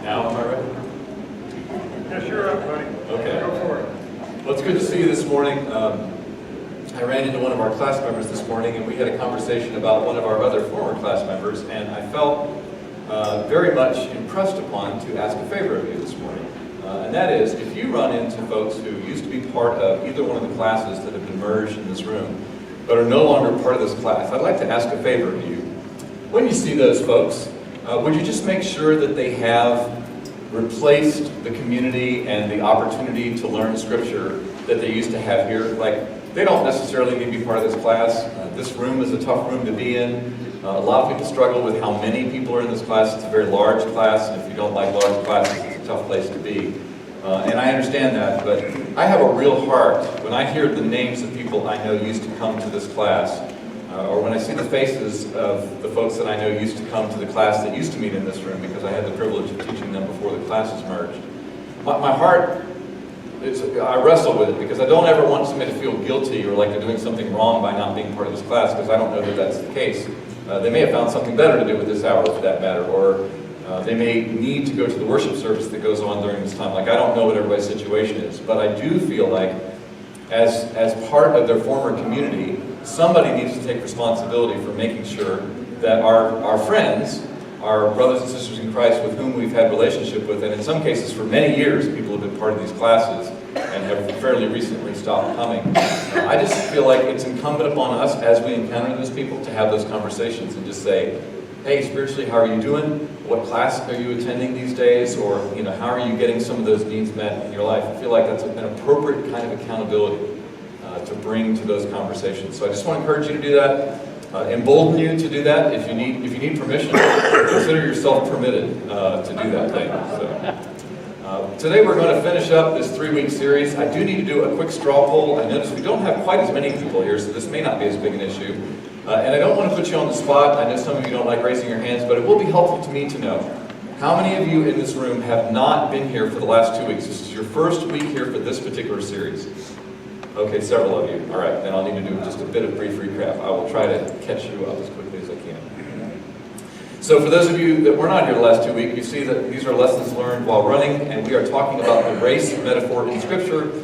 Now, am I ready? Yes, you're up, buddy. Okay. Go for it. Well, it's good to see you this morning. I ran into one of our class members this morning, and we had a conversation about one of our other former class members, and I felt very much impressed upon to ask a favor of you this morning. And that is, if you run into folks who used to be part of either one of the classes that have been merged in this room, but are no longer part of this class, I'd like to ask a favor of you. When you see those folks, would you just make sure that they have replaced the community and the opportunity to learn Scripture that they used to have here? Like, they don't necessarily need to be part of this class. This room is a tough room to be in. A lot of people struggle with how many people are in this class. It's a very large class, and if you don't like large classes, it's a tough place to be. And I understand that, but I have a real heart when I hear the names of people I know used to come to this class, or when I see the faces of the folks that I know used to come to the class that used to meet in this room, because I had the privilege of teaching them before the classes merged. My heart, I wrestle with it, because I don't ever want somebody to feel guilty or like they're doing something wrong by not being part of this class, because I don't know that that's the case. They may have found something better to do with this hour, for that matter, or they may need to go to the worship service that goes on during this time. Like, I don't know what everybody's situation is, but I do feel like as part of their former community, somebody needs to take responsibility for making sure that our friends, our brothers and sisters in Christ with whom we've had relationship with, and in some cases for many years, people have been part of these classes and have fairly recently stopped coming. I just feel like it's incumbent upon us as we encounter those people to have those conversations and just say, hey, spiritually, how are you doing? What class are you attending these days? Or, how are you getting some of those needs met in your life? I feel like that's an appropriate kind of accountability to bring to those conversations. So I just want to encourage you to do that, embolden you to do that. If you need permission, consider yourself permitted to do that thing. So, today we're going to finish up this 3-week series. I do need to do a quick straw poll. I notice we don't have quite as many people here, so this may not be as big an issue. And I don't want to put you on the spot. I know some of you don't like raising your hands, but it will be helpful to me to know how many of you in this room have not been here for the last 2 weeks. This is your first week here for this particular series. Okay, several of you. All right, then I'll need to do just a bit of brief recap. I will try to catch you up as quickly as I can. So for those of you that were not here the last 2 weeks, you see that these are lessons learned while running, and we are talking about the race metaphor in Scripture.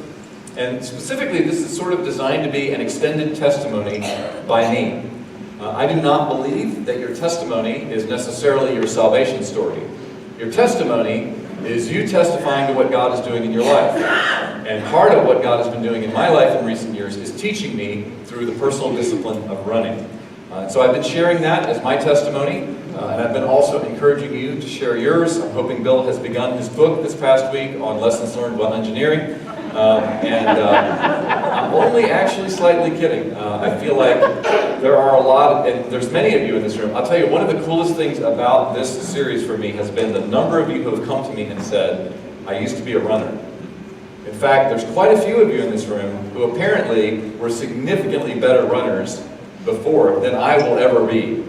And specifically, this is sort of designed to be an extended testimony by me. I do not believe that your testimony is necessarily your salvation story. Your testimony is you testifying to what God is doing in your life. And part of what God has been doing in my life in recent years is teaching me through the personal discipline of running. So I've been sharing that as my testimony, and I've been also encouraging you to share yours. I'm hoping Bill has begun his book this past week on lessons learned while engineering. I'm only actually slightly kidding. I feel like there are a lot, and there's many of you in this room. I'll tell you, one of the coolest things about this series for me has been the number of you who have come to me and said, I used to be a runner. In fact, there's quite a few of you in this room who apparently were significantly better runners before than I will ever be.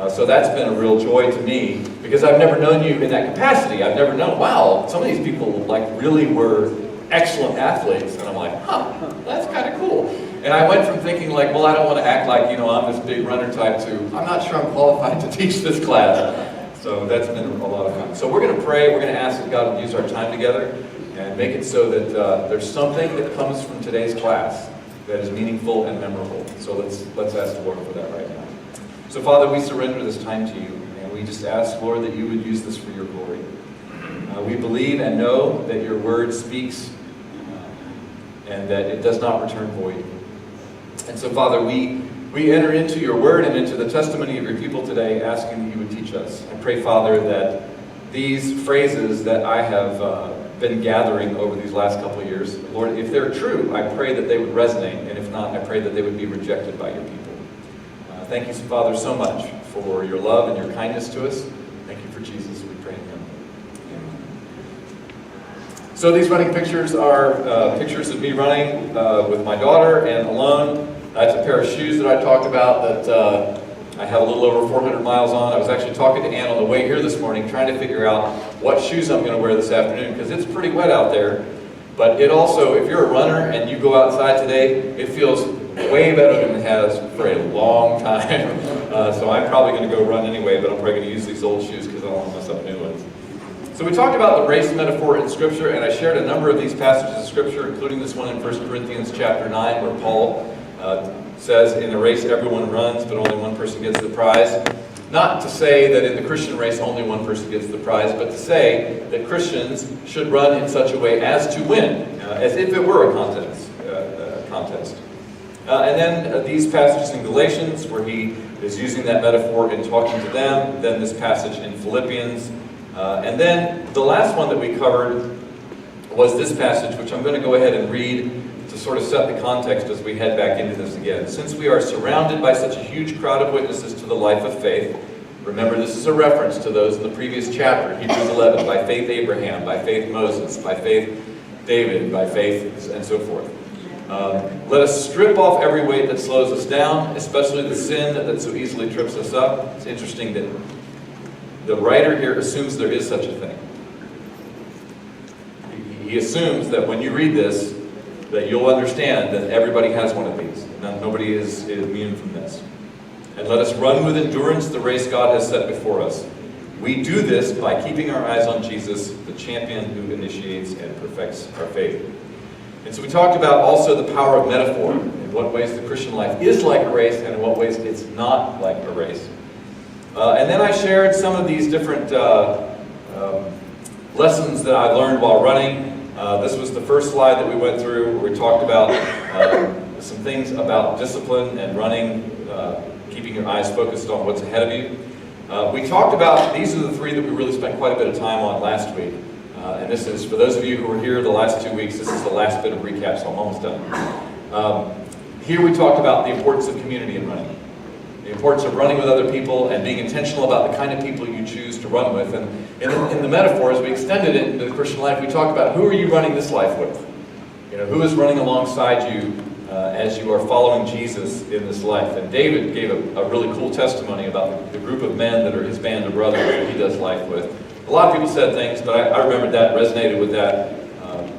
So that's been a real joy to me, because I've never known you in that capacity. I've never known, wow, some of these people like really were excellent athletes, and I'm like, that's kind of cool. And I went from thinking like, well, I don't want to act like, I'm this big runner type, to I'm not sure I'm qualified to teach this class. So that's been a lot of fun. So we're going to pray, we're going to ask that God would use our time together and make it so that there's something that comes from today's class that is meaningful and memorable. So let's ask the Lord for that right now. So Father, we surrender this time to you, and we just ask, Lord, that you would use this for your glory. We believe and know that your word speaks and that it does not return void. And so, Father, we enter into your word and into the testimony of your people today, asking that you would teach us. I pray, Father, that these phrases that I have been gathering over these last couple of years, Lord, if they're true, I pray that they would resonate, and if not, I pray that they would be rejected by your people. Thank you, Father, so much for your love and your kindness to us. Thank you for Jesus. We pray in him. So these running pictures are pictures of me running with my daughter and alone. That's a pair of shoes that I talked about that I have a little over 400 miles on. I was actually talking to Ann on the way here this morning, trying to figure out what shoes I'm going to wear this afternoon, because it's pretty wet out there. But it also, if you're a runner and you go outside today, it feels way better than it has for a long time. So I'm probably going to go run anyway, but I'm probably going to use these old shoes because I don't want to mess up new ones. So we talked about the race metaphor in Scripture, and I shared a number of these passages of Scripture, including this one in 1 Corinthians chapter 9, where Paul says, in a race everyone runs, but only one person gets the prize. Not to say that in the Christian race only one person gets the prize, but to say that Christians should run in such a way as to win, as if it were a contest. And then these passages in Galatians, where he is using that metaphor in talking to them. Then this passage in Philippians. And then the last one that we covered was this passage, which I'm going to go ahead and read to sort of set the context as we head back into this again. Since we are surrounded by such a huge crowd of witnesses to the life of faith, remember this is a reference to those in the previous chapter, Hebrews 11, by faith Abraham, by faith Moses, by faith David, by faith, and so forth. Let us strip off every weight that slows us down, especially the sin that so easily trips us up. It's interesting that the writer here assumes there is such a thing. He assumes that when you read this, that you'll understand that everybody has one of these. Nobody is immune from this. And let us run with endurance the race God has set before us. We do this by keeping our eyes on Jesus, the champion who initiates and perfects our faith. And so we talked about also the power of metaphor, in what ways the Christian life is like a race and in what ways it's not like a race. And then I shared some of these different lessons that I learned while running. This was the first slide that we went through, where we talked about some things about discipline and running, keeping your eyes focused on what's ahead of you. We talked about, these are the three that we really spent quite a bit of time on last week. And this is, for those of you who were here the last 2 weeks, this is the last bit of recap, so I'm almost done. Here we talked about the importance of community in running. The importance of running with other people and being intentional about the kind of people you choose to run with. And in the metaphor, as we extended it into the Christian life, we talked about who are you running this life with? You know, who is running alongside you as you are following Jesus in this life? And David gave a really cool testimony about the group of men that are his band of brothers that he does life with. A lot of people said things, but I remembered that, resonated with that,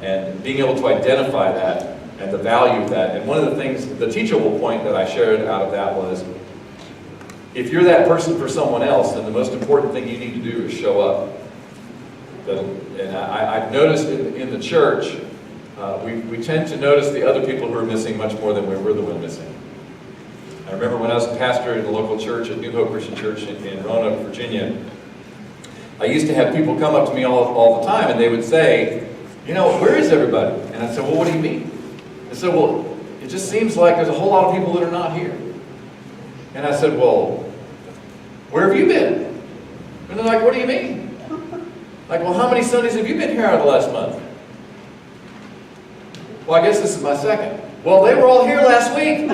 and being able to identify that and the value of that. And one of the things, the teachable point that I shared out of that was, if you're that person for someone else, then the most important thing you need to do is show up. And I've noticed in the church, we tend to notice the other people who are missing much more than we're the one missing. I remember when I was a pastor in the local church at New Hope Christian Church in Roanoke, Virginia, I used to have people come up to me all the time, and they would say, you know, where is everybody? And I said, well, what do you mean? They said, well, it just seems like there's a whole lot of people that are not here. And I said, well, where have you been? And they're like, what do you mean? Like, well, how many Sundays have you been here out of the last month? Well, I guess this is my second. Well, they were all here last week.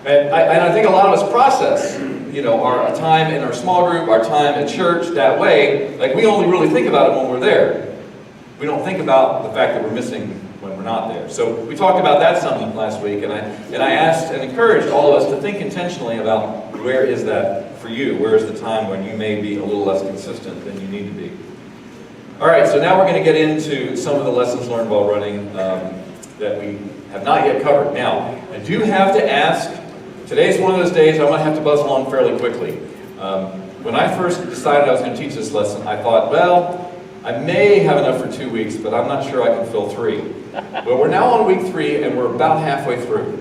And I think a lot of us process, you know, our time in our small group, our time at church that way. Like, we only really think about it when we're there. We don't think about the fact that we're missing when we're not there. So we talked about that some last week, and I asked and encouraged all of us to think intentionally about where is that for you? Where is the time when you may be a little less consistent than you need to be? All right, so now we're going to get into some of the lessons learned while running that we have not yet covered. Now, I do have to ask, today's one of those days I might have to buzz along fairly quickly. When I first decided I was going to teach this lesson, I thought, well, I may have enough for 2 weeks, but I'm not sure I can fill 3. Well, we're now on week 3, and we're about halfway through.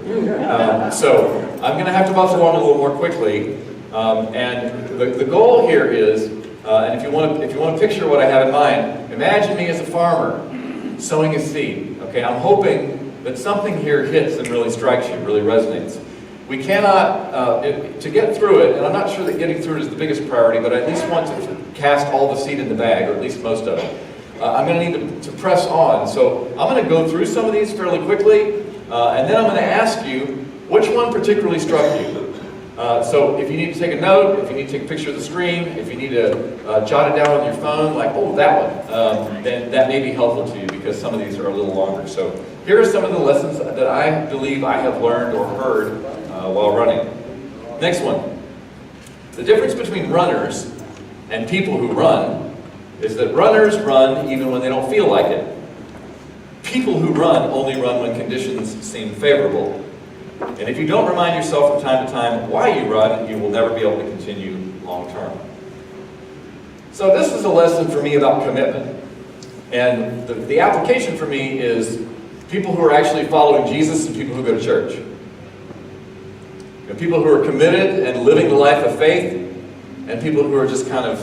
So I'm going to have to buzz along a little more quickly. And the goal here is, and if you want to picture what I have in mind, imagine me as a farmer sowing a seed. Okay, I'm hoping that something here hits and really strikes you, really resonates. We cannot, to get through it, and I'm not sure that getting through it is the biggest priority, but I at least want to cast all the seed in the bag, or at least most of it. I'm going to need to press on. So I'm going to go through some of these fairly quickly, and then I'm going to ask you which one particularly struck you. So if you need to take a note, if you need to take a picture of the screen, if you need to jot it down on your phone, like, oh, that one, then that may be helpful to you, because some of these are a little longer. So here are some of the lessons that I believe I have learned or heard while running. Next one. The difference between runners and people who run is that runners run even when they don't feel like it. People who run only run when conditions seem favorable. And if you don't remind yourself from time to time why you run, you will never be able to continue long term. So this is a lesson for me about commitment. And the application for me is people who are actually following Jesus and people who go to church. You know, people who are committed and living the life of faith, and people who are just kind of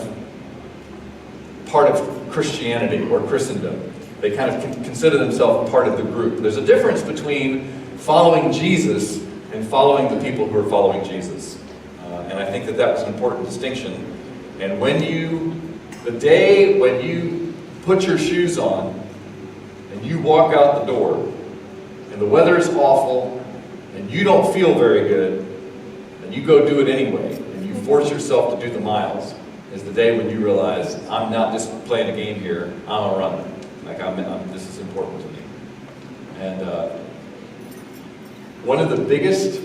part of Christianity or Christendom. They kind of consider themselves part of the group. There's a difference between following Jesus and following the people who are following Jesus. And I think that that was an important distinction. And the day when you put your shoes on and you walk out the door and the weather is awful and you don't feel very good and you go do it anyway and you force yourself to do the miles is the day when you realize I'm not just playing a game here, I'm a runner. Like this is important to me. And one of the biggest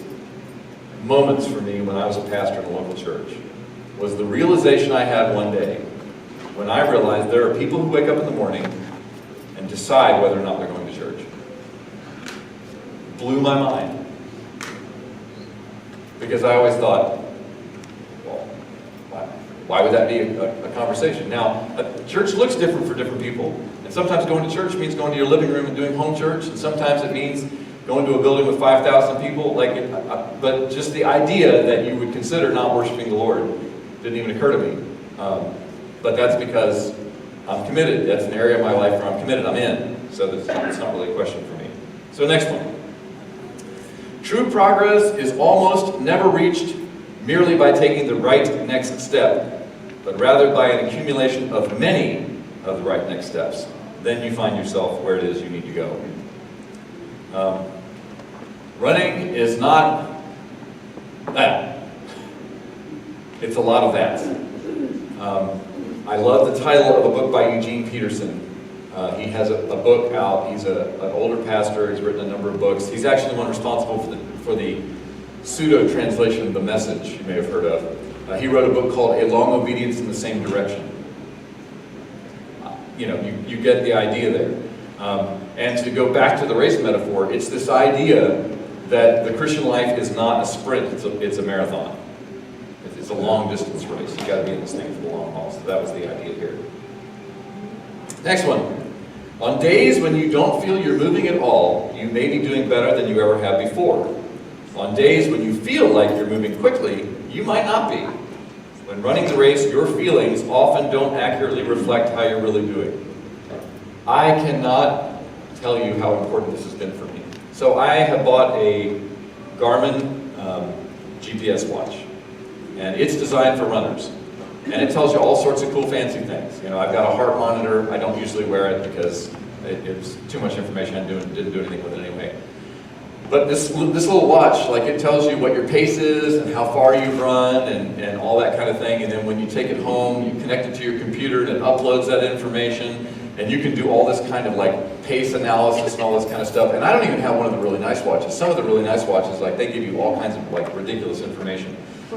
moments for me when I was a pastor in a local church was the realization I had one day when I realized there are people who wake up in the morning and decide whether or not they're going to church. Blew my mind. Because I always thought, well, why would that be a conversation? Now, church looks different for different people. And sometimes going to church means going to your living room and doing home church. And sometimes it means going to a building with 5,000 people. But just the idea that you would consider not worshiping the Lord didn't even occur to me. But that's because I'm committed. That's an area of my life where I'm committed. I'm in. So it's not really a question for me. So next one. True progress is almost never reached merely by taking the right next step, but rather by an accumulation of many of the right next steps. Then you find yourself where it is you need to go. Running is not that. It's a lot of that. I love the title of a book by Eugene Peterson. He has a book out. He's an older pastor. He's written a number of books. He's actually the one responsible for the pseudo-translation of The Message you may have heard of. He wrote a book called A Long Obedience in the Same Direction. You get the idea there. And to go back to the race metaphor, it's this idea that the Christian life is not a sprint, it's a marathon. It's a long distance race. You've got to be in this thing for the long haul. So that was the idea here. Next one. On days when you don't feel you're moving at all, you may be doing better than you ever have before. On days when you feel like you're moving quickly, you might not be. When running the race, your feelings often don't accurately reflect how you're really doing. I cannot tell you how important this has been for me. So I have bought a Garmin GPS watch, and it's designed for runners. And it tells you all sorts of cool fancy things. I've got a heart monitor. I don't usually wear it because it was too much information. I didn't do anything with it anyway. But this little watch, it tells you what your pace is and how far you've run and all that kind of thing. And then when you take it home, you connect it to your computer and it uploads that information. And you can do all this kind of pace analysis and all this kind of stuff. And I don't even have one of the really nice watches. Some of the really nice watches, they give you all kinds of ridiculous information.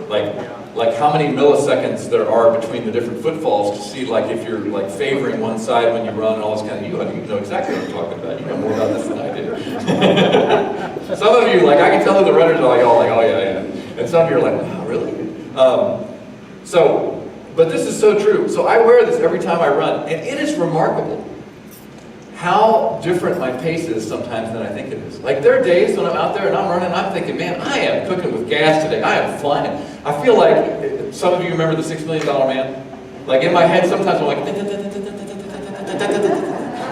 Like how many milliseconds there are between the different footfalls to see if you're favoring one side when you run and all this kind of, you know exactly what I'm talking about. You know more about this than I do. Some of you, I can tell who the runners are oh yeah. And some of you are wow, really? But this is so true. So I wear this every time I run, and it is remarkable how different my pace is sometimes than I think it is. There are days when I'm out there and I'm running and I'm thinking, man, I am cooking with gas today. I am flying. I feel like, some of you remember the $6 Million Man? In my head sometimes I'm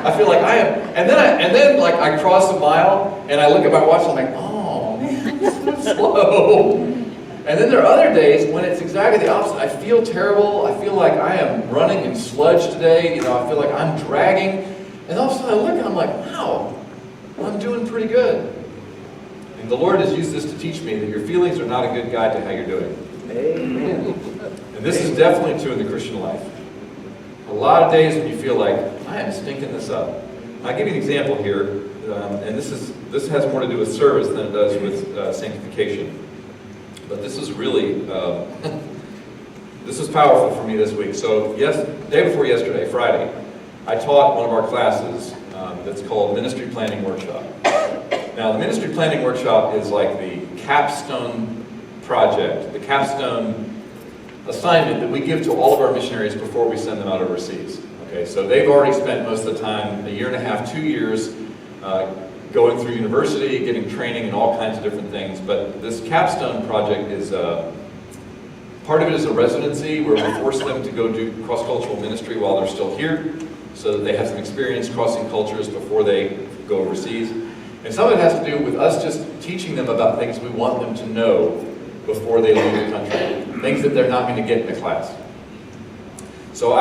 I feel like I am. And then I cross a mile and I look at my watch and I'm oh man, it's so slow. And then there are other days when it's exactly the opposite. I feel terrible. I feel like I am running in sludge today. I feel like I'm dragging. And all of a sudden I look and I'm wow, I'm doing pretty good. And the Lord has used this to teach me that your feelings are not a good guide to how you're doing. Amen. And this is definitely true in the Christian life. A lot of days when you feel like, I am stinking this up. I'll give you an example here. And this has more to do with service than it does with sanctification. But this is really, this is powerful for me this week. So day before yesterday, Friday, I taught one of our classes that's called Ministry Planning Workshop. Now, the Ministry Planning Workshop is the capstone project, the capstone assignment that we give to all of our missionaries before we send them out overseas. Okay, so they've already spent most of the time, a year and a half, 2 years, going through university, getting training in all kinds of different things. But this capstone project is, part of it is a residency where we force them to go do cross-cultural ministry while they're still here, so that they have some experience crossing cultures before they go overseas. And some of it has to do with us just teaching them about things we want them to know before they leave the country, things that they're not going to get in the class. So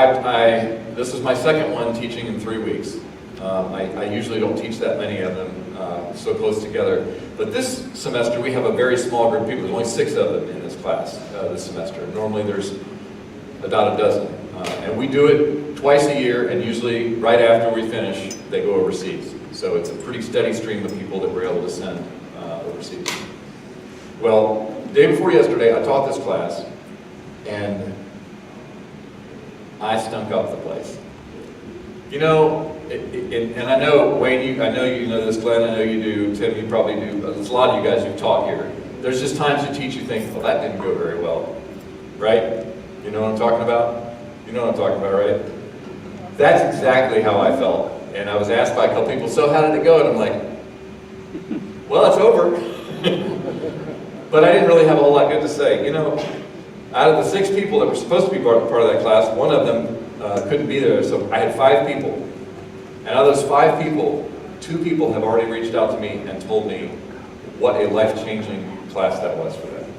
this is my second one teaching in 3 weeks. I usually don't teach that many of them so close together. But this semester we have a very small group of people. There's only 6 of them in this class this semester. Normally there's about a dozen. And we do it twice a year, and usually right after we finish, they go overseas. So it's a pretty steady stream of people that we're able to send overseas. Well, day before yesterday, I taught this class, and I stunk up the place. You know, and I know, Wayne, I know you know this, Glenn, I know you do, Tim, you probably do, but there's a lot of you guys who've taught here. There's just times you teach, you think, well, that didn't go very well, right? You know what I'm talking about? You know what I'm talking about, right? That's exactly how I felt. And I was asked by a couple people, so how did it go? And I'm like, well, it's over. But I didn't really have a whole lot good to say. You know, out of the 6 people that were supposed to be part of that class, one of them couldn't be there, so I had 5 people. And out of those 5 people, 2 people have already reached out to me and told me what a life-changing class that was for them.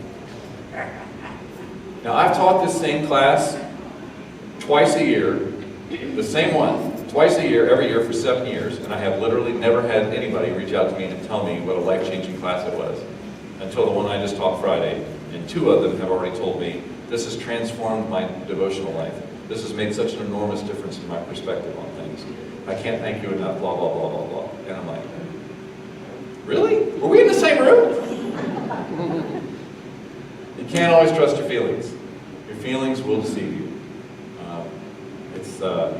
Now, I've taught this same class twice a year, the same one, twice a year, every year for 7 years, and I have literally never had anybody reach out to me and tell me what a life-changing class it was, until the one I just taught Friday. And 2 of them have already told me, this has transformed my devotional life. This has made such an enormous difference in my perspective on things. I can't thank you enough, blah, blah, blah, blah, blah. And I'm like, really? Were we in the same room? You can't always trust your feelings. Your feelings will deceive you.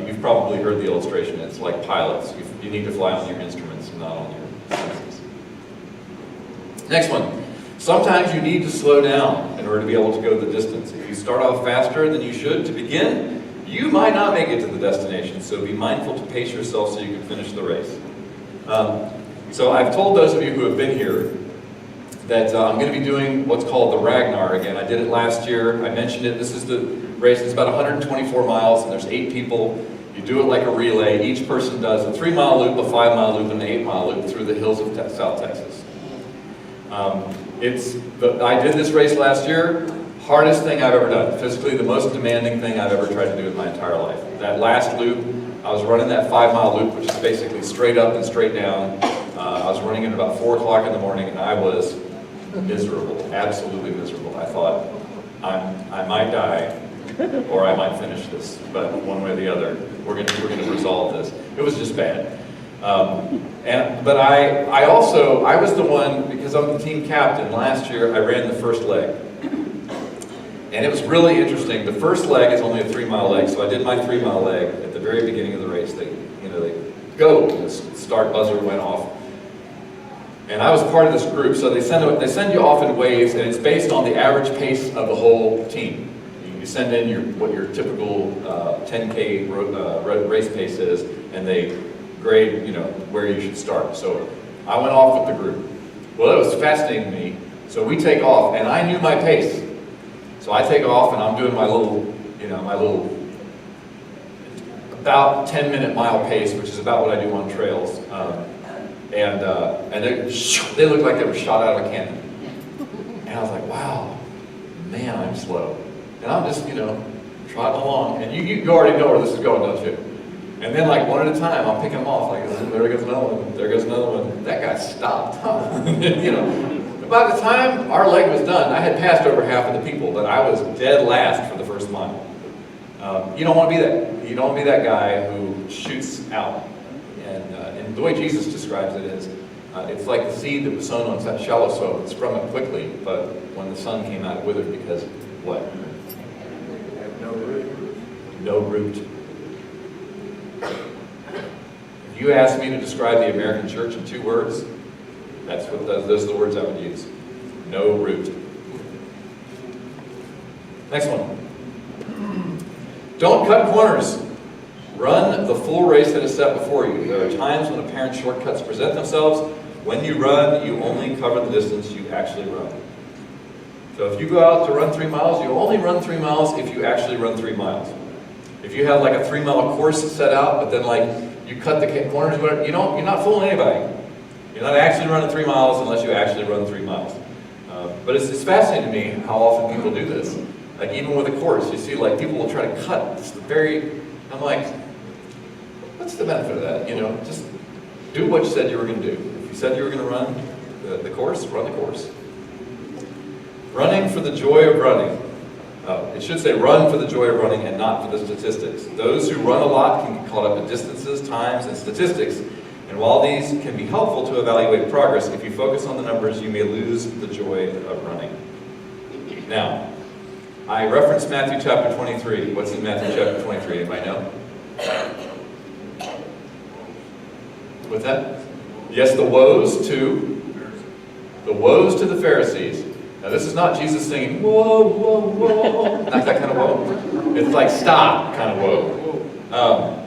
You've probably heard the illustration. It's like pilots. You need to fly on your instruments and not on your senses. Next one. Sometimes you need to slow down in order to be able to go the distance. If you start off faster than you should to begin, you might not make it to the destination, so be mindful to pace yourself so you can finish the race. So I've told those of you who have been here that I'm going to be doing what's called the Ragnar again. I did it last year. I mentioned it. This is the race. It's about 124 miles, and there's 8 people. You do it like a relay. Each person does a 3-mile loop, a 5-mile loop, and an 8-mile loop through the hills of South Texas. I did this race last year. Hardest thing I've ever done. Physically, the most demanding thing I've ever tried to do in my entire life. That last loop, I was running that 5-mile loop, which is basically straight up and straight down. I was running it about 4 o'clock in the morning, and I was miserable, absolutely miserable. I thought, I might die, or I might finish this, but one way or the other, we're going to resolve this. It was just bad. But I was the one, because I'm the team captain, last year I ran the first leg. And it was really interesting. The first leg is only a 3-mile leg, so I did my 3-mile leg at the very beginning of the race. They go, and the start buzzer went off. And I was part of this group, so they send you off in waves, and it's based on the average pace of the whole team. You send in what your typical 10K race pace is, and they grade, where you should start. So I went off with the group. Well, it was fascinating to me. So we take off, and I knew my pace. So I take off, and I'm doing my little about 10-minute mile pace, which is about what I do on trails. And they looked like they were shot out of a cannon. And I was like, wow, man, I'm slow. And I'm just, trotting along. And you already know where this is going, don't you? And then, like, one at a time, I'm picking them off. Like, there goes another one. There goes another one. That guy stopped. By the time our leg was done, I had passed over half of the people, but I was dead last for the first mile. You don't want to be that. You don't want to be that guy who shoots out. And the way Jesus describes it is, it's like the seed that was sown on that shallow soil. It sprung up quickly, but when the sun came out, it withered because what? No root. No root. If you asked me to describe the American church in 2 words, those are the words I would use. No root. Next one. Don't cut corners. Run the full race that is set before you. There are times when apparent shortcuts present themselves. When you run, you only cover the distance you actually run. So if you go out to run 3 miles, you only run 3 miles if you actually run 3 miles. If you have like a 3-mile course set out, but then like you cut the corners, whatever, you're not fooling anybody. You're not actually running 3 miles unless you actually run 3 miles. But it's fascinating to me how often people do this. Like even with a course, you see like people will try to cut. It's the I'm like, what's the benefit of that? Just do what you said you were going to do. If you said you were going to run the course, run the course. Running for the joy of running. It should say run for the joy of running and not for the statistics. Those who run a lot can get caught up in distances, times, and statistics. And while these can be helpful to evaluate progress, if you focus on the numbers, you may lose the joy of running. Now, I referenced Matthew chapter 23. What's in Matthew chapter 23? Anybody know? What's that? Yes, the woes to the Pharisees. Now this is not Jesus singing, whoa, whoa, whoa. Not that kind of whoa. It's like stop kind of whoa.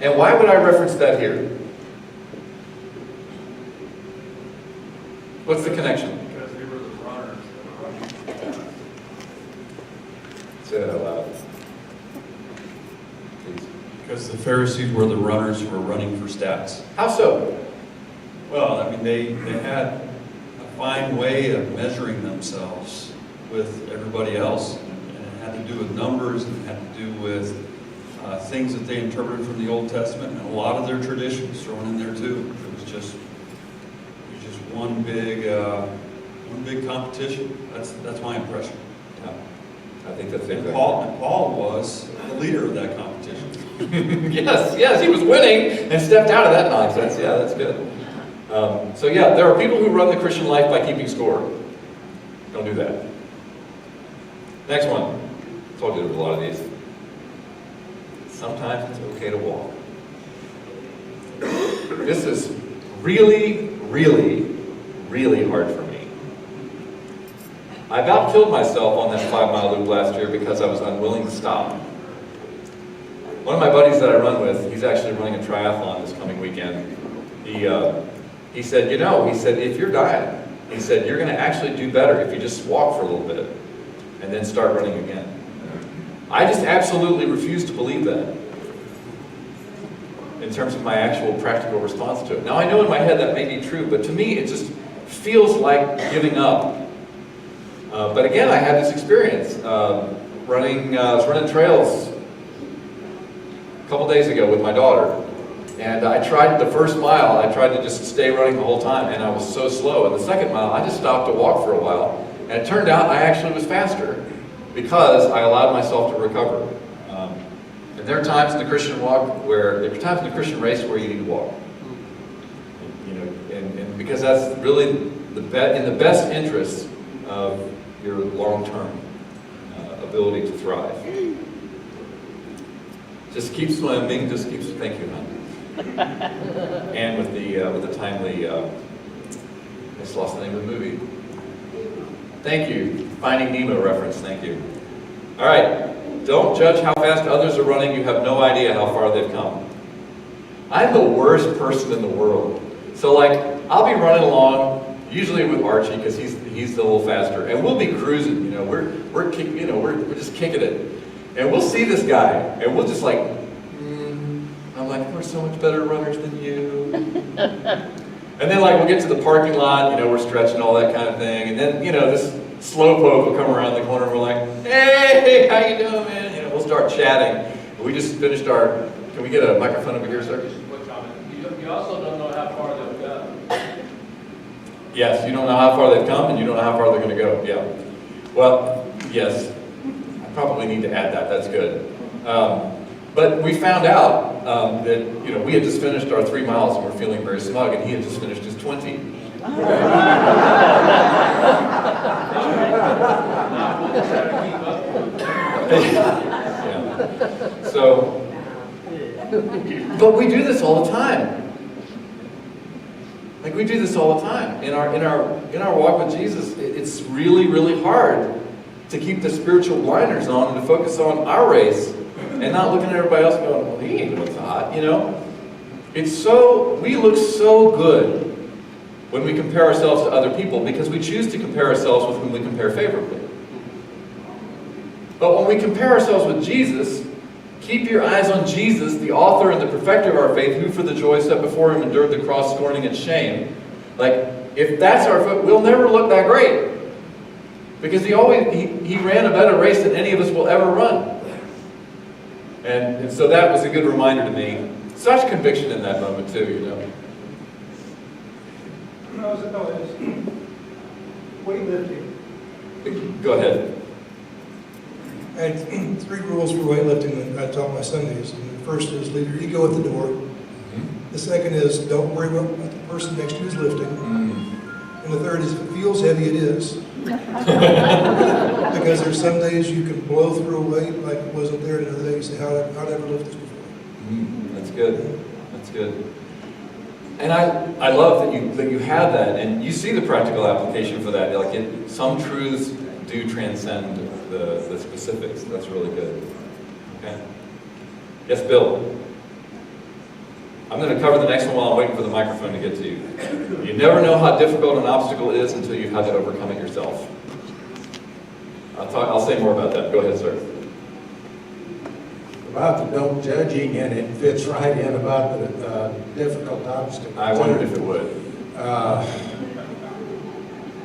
And why would I reference that here? What's the connection? Because we were the runners. Say that out loud. Please. Because the Pharisees were the runners who were running for stats. How so? Well, I mean, they had a fine way of measuring themselves with everybody else. And it had to do with numbers, and it had to do with things that they interpreted from the Old Testament, and a lot of their traditions thrown in there too. It was just one big competition. That's my impression. Yeah. I think that's And exactly. Paul was the leader of that competition. yes, he was winning and stepped out of that nonsense. Yeah, that's good. So yeah, there are people who run the Christian life by keeping score. Don't do that. Next one. I told you there were a lot of these. Sometimes it's okay to walk. This is really, really, really hard for me. I about killed myself on that 5-mile loop last year because I was unwilling to stop. One of my buddies that I run with, he's actually running a triathlon this coming weekend. He said, if you're dying, he said, you're going to actually do better if you just walk for a little bit and then start running again. I just absolutely refuse to believe that in terms of my actual practical response to it. Now, I know in my head that may be true, but to me, it just feels like giving up. But again, I had this experience I was running trails a couple days ago with my daughter. And I tried the first mile, I tried to just stay running the whole time, and I was so slow. And the second mile, I just stopped to walk for a while. And it turned out I actually was faster because I allowed myself to recover. And there are times in the Christian race where you need to walk. And because that's really in the best interest of your long-term ability to thrive. Just keep swimming, thank you, hon. And with the timely, I just lost the name of the movie. Thank you, Finding Nemo reference, thank you. All right, don't judge how fast others are running, you have no idea how far they've come. I'm the worst person in the world. So like, I'll be running along, usually with Archie, because he's a little faster, and we'll be cruising, we're just kicking it. And we'll see this guy, and we'll just like, I'm like, we're so much better runners than you. And then like we'll get to the parking lot, we're stretching all that kind of thing. And then, this slowpoke will come around the corner and we're like, hey, how you doing, man? We'll start chatting. We just finished can we get a microphone over here, sir? You also don't know how far they've got. Yes, you don't know how far they've come and you don't know how far they're going to go. Yeah. Well, yes, I probably need to add that. That's good. But we found out that we had just finished our 3 miles and we're feeling very smug, and he had just finished his 20. Yeah. So, but we do this all the time. Like we do this all the time in our walk with Jesus. It's really, really hard to keep the spiritual blinders on and to focus on our race and not looking at everybody else and going, well, he ain't doing so hot, you know? We look so good when we compare ourselves to other people because we choose to compare ourselves with whom we compare favorably. But when we compare ourselves with Jesus, keep your eyes on Jesus, the author and the perfecter of our faith, who for the joy set before him endured the cross, scorning its shame. Like, if that's our foot, we'll never look that great. Because he ran a better race than any of us will ever run. And so that was a good reminder to me. Such conviction in that moment too, you know. No, it's weightlifting. Go ahead. I had 3 rules for weightlifting that I taught my Sundays. And the first is leave your ego at the door. The second is don't worry about what the person next to you is lifting. And the third is if it feels heavy, it is. Because there's some days you can blow through a weight like it wasn't there, and other days you say, how'd I ever lift this before? That's good. That's good. And I love that you have that, and you see the practical application for that. Like some truths do transcend the specifics. That's really good. Okay. Yes, Bill. I'm going to cover the next one while I'm waiting for the microphone to get to you. You never know how difficult an obstacle is until you've had to overcome it yourself. I'll say more about that. Go ahead, sir. About the don't judging, and it fits right in about the difficult obstacle. I wondered if it would.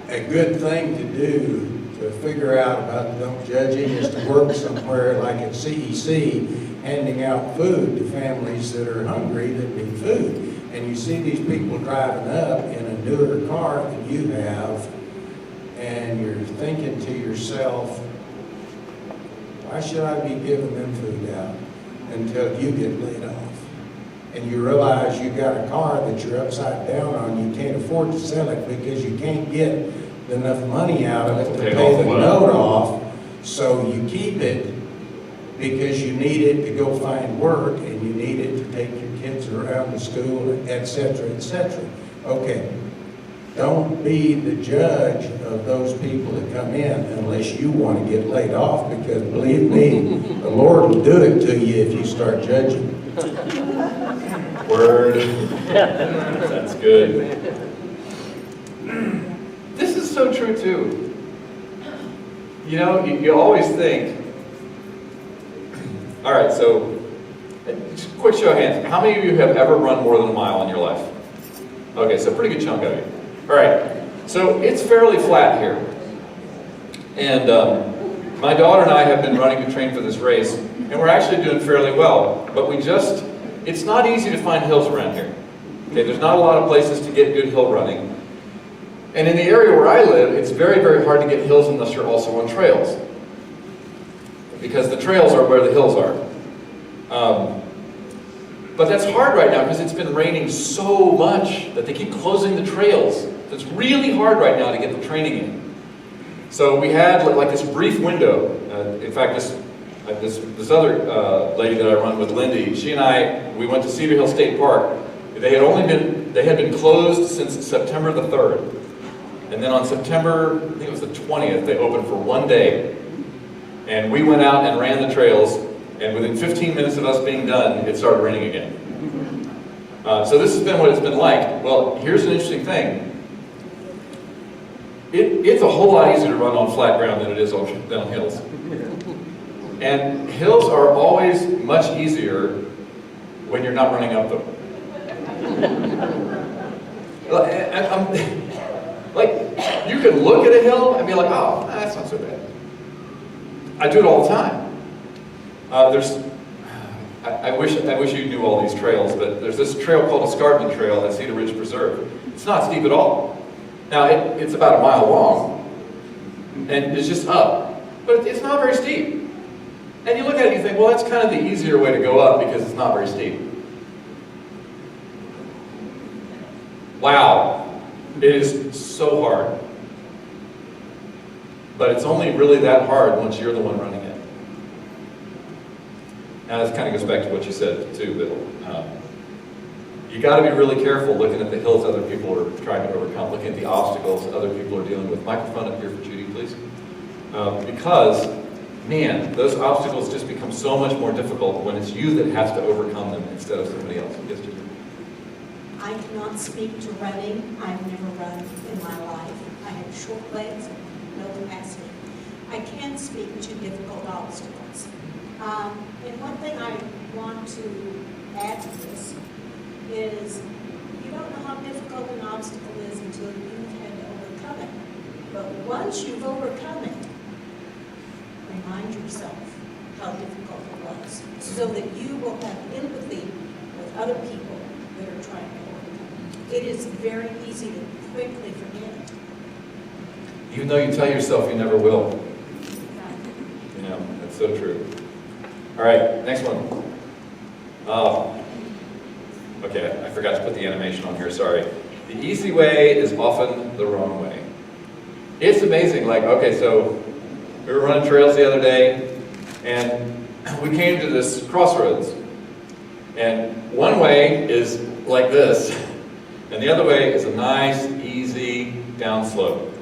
A good thing to do to figure out about the don't judging is to work somewhere like at CEC, handing out food to families that are hungry that need food. And you see these people driving up in a newer car than you have, and you're thinking to yourself, why should I be giving them food out until you get laid off? And you realize you got a car that you're upside down on, you can't afford to sell it because you can't get enough money out of it to pay the note off, so you keep it because you need it to go find work and you need it to take your kids around to school, etc., etc. Okay, don't be the judge of those people that come in unless you want to get laid off, because believe me, the Lord will do it to you if you start judging. Word. That's good. This is so true too. You know, you always think, all right, so just a quick show of hands. How many of you have ever run more than a mile in your life? Okay, so a pretty good chunk of you. All right, so it's fairly flat here. And my daughter and I have been running to train for this race, and we're actually doing fairly well, but it's not easy to find hills around here. Okay, there's not a lot of places to get good hill running. And in the area where I live, it's very, very hard to get hills unless you're also on trails. Because the trails are where the hills are. But that's hard right now because it's been raining so much that they keep closing the trails. It's really hard right now to get the training in. So we had like this brief window. In fact, this other lady that I run with, Lindy, she and I, we went to Cedar Hill State Park. They had been closed since September the 3rd. And then on September, I think it was the 20th, they opened for one day. And we went out and ran the trails, and within 15 minutes of us being done, it started raining again. So this has been what it's been like. Well, here's an interesting thing. It's a whole lot easier to run on flat ground than it is on hills. And hills are always much easier when you're not running up them. Like, you can look at a hill and be like, oh, that's not so bad. I do it all the time. I wish you knew all these trails, but there's this trail called Escarpment Trail at Cedar Ridge Preserve. It's not steep at all. Now, it's about a mile long, and it's just up, but it's not very steep. And you look at it and you think, well, that's kind of the easier way to go up because it's not very steep. Wow, it is so hard. But it's only really that hard once you're the one running it. Now, this kind of goes back to what you said too, Bill. You got to be really careful looking at the hills other people are trying to overcome, looking at the obstacles other people are dealing with. Microphone up here for Judy, please. Because, man, those obstacles just become become so much more difficult when it's you that has to overcome them instead of somebody else. Yes, Judy? I cannot speak to running. I've never run in my life. I have short legs, no capacity. I can speak to difficult obstacles. And one thing I want to add to this is you don't know how difficult an obstacle is until you've had to overcome it. But once you've overcome it, remind yourself how difficult it was so that you will have empathy with other people that are trying to overcome it. It is very easy to quickly forget. Even though you tell yourself you never will. You know, that's so true. All right, next one. Oh, okay, I forgot to put the animation on here, sorry. The easy way is often the wrong way. It's amazing, like, okay, so we were running trails the other day, and we came to this crossroads. And one way is like this, and the other way is a nice, easy downslope.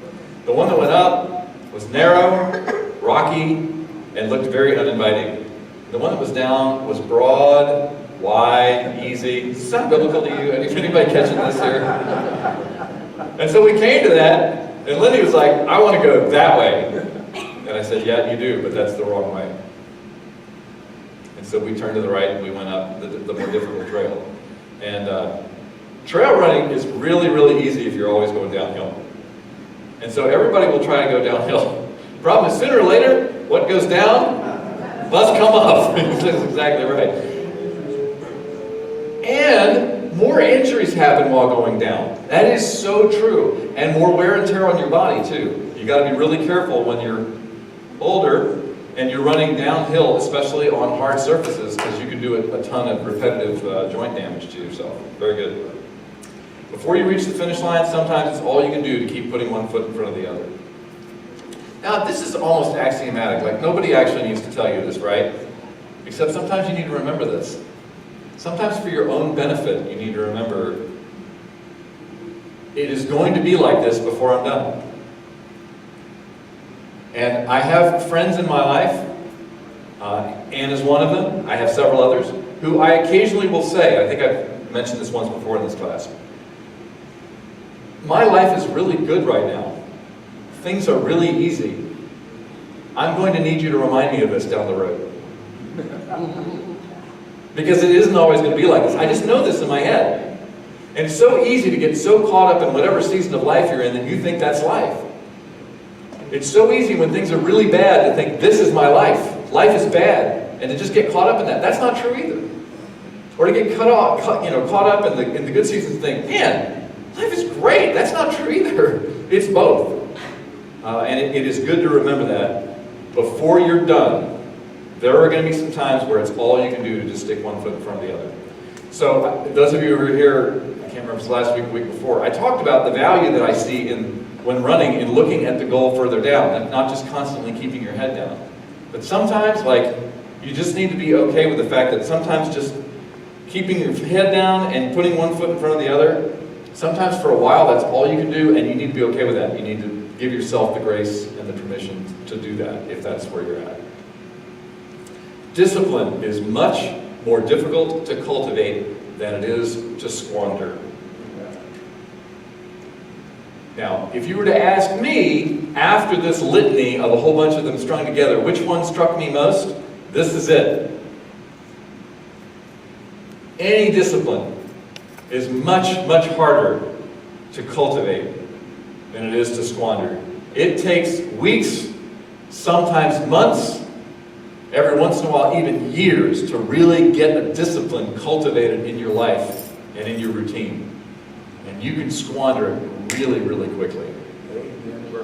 The one that went up was narrow, rocky, and looked very uninviting. The one that was down was broad, wide, easy. Does this sound biblical to you? Is anybody catching this here? And so we came to that, and Lindy was like, I want to go that way. And I said, yeah, you do, but that's the wrong way. And so we turned to the right, and we went up the more difficult trail. And trail running is really, really easy if you're always going downhill. And so everybody will try to go downhill. Problem is, sooner or later, what goes down must come up. That's exactly right. And more injuries happen while going down. That is so true. And more wear and tear on your body, too. You got to be really careful when you're older and you're running downhill, especially on hard surfaces, because you can do a ton of repetitive joint damage to yourself. Very good. Before you reach the finish line, sometimes it's all you can do to keep putting one foot in front of the other. Now, this is almost axiomatic. Like, nobody actually needs to tell you this, right? Except sometimes you need to remember this. Sometimes for your own benefit, you need to remember it is going to be like this before I'm done. And I have friends in my life, Ann is one of them, I have several others, who I occasionally will say, I think I've mentioned this once before in this class, my life is really good right now. Things are really easy. I'm going to need you to remind me of this down the road. Because it isn't always going to be like this. I just know this in my head. And it's so easy to get so caught up in whatever season of life you're in that you think that's life. It's so easy when things are really bad to think, this is my life. Life is bad. And to just get caught up in that. That's not true either. Or to get caught up in the good seasons and think, man, life is great. That's not true either. It's both. And it is good to remember that. Before you're done, there are going to be some times where it's all you can do to just stick one foot in front of the other. So those of you who were here, I can't remember if it was last week or the week before, I talked about the value that I see when running in looking at the goal further down, and not just constantly keeping your head down. But sometimes, like, you just need to be okay with the fact that sometimes just keeping your head down and putting one foot in front of the other, sometimes for a while that's all you can do, and you need to be okay with that. You need to give yourself the grace and the permission to do that if that's where you're at. Discipline is much more difficult to cultivate than it is to squander. Now, if you were to ask me, after this litany of a whole bunch of them strung together, which one struck me most? This is it. Any discipline is much, much harder to cultivate than it is to squander. It takes weeks, sometimes months, every once in a while even years to really get a discipline cultivated in your life and in your routine. And you can squander it really, really quickly.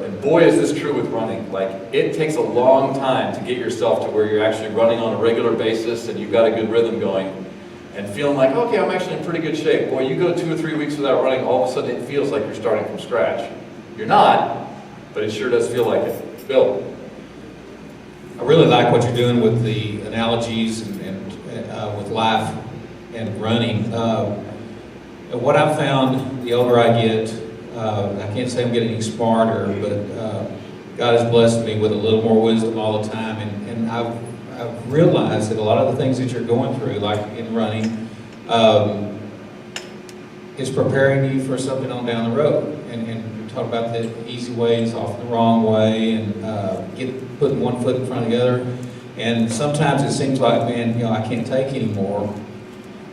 And boy, is this true with running. Like, it takes a long time to get yourself to where you're actually running on a regular basis and you've got a good rhythm going and feeling like, okay, I'm actually in pretty good shape. Boy, you go 2 or 3 weeks without running, all of a sudden it feels like you're starting from scratch. You're not, but it sure does feel like it. Bill? I really like what you're doing with the analogies and with life and running. What I've found, the older I get, I can't say I'm getting any smarter, but God has blessed me with a little more wisdom all the time. And I've realized that a lot of the things that you're going through, like in running, is preparing you for something on down the road. And we talk about the easy ways, often the wrong way, and putting one foot in front of the other. And sometimes it seems like, man, I can't take anymore.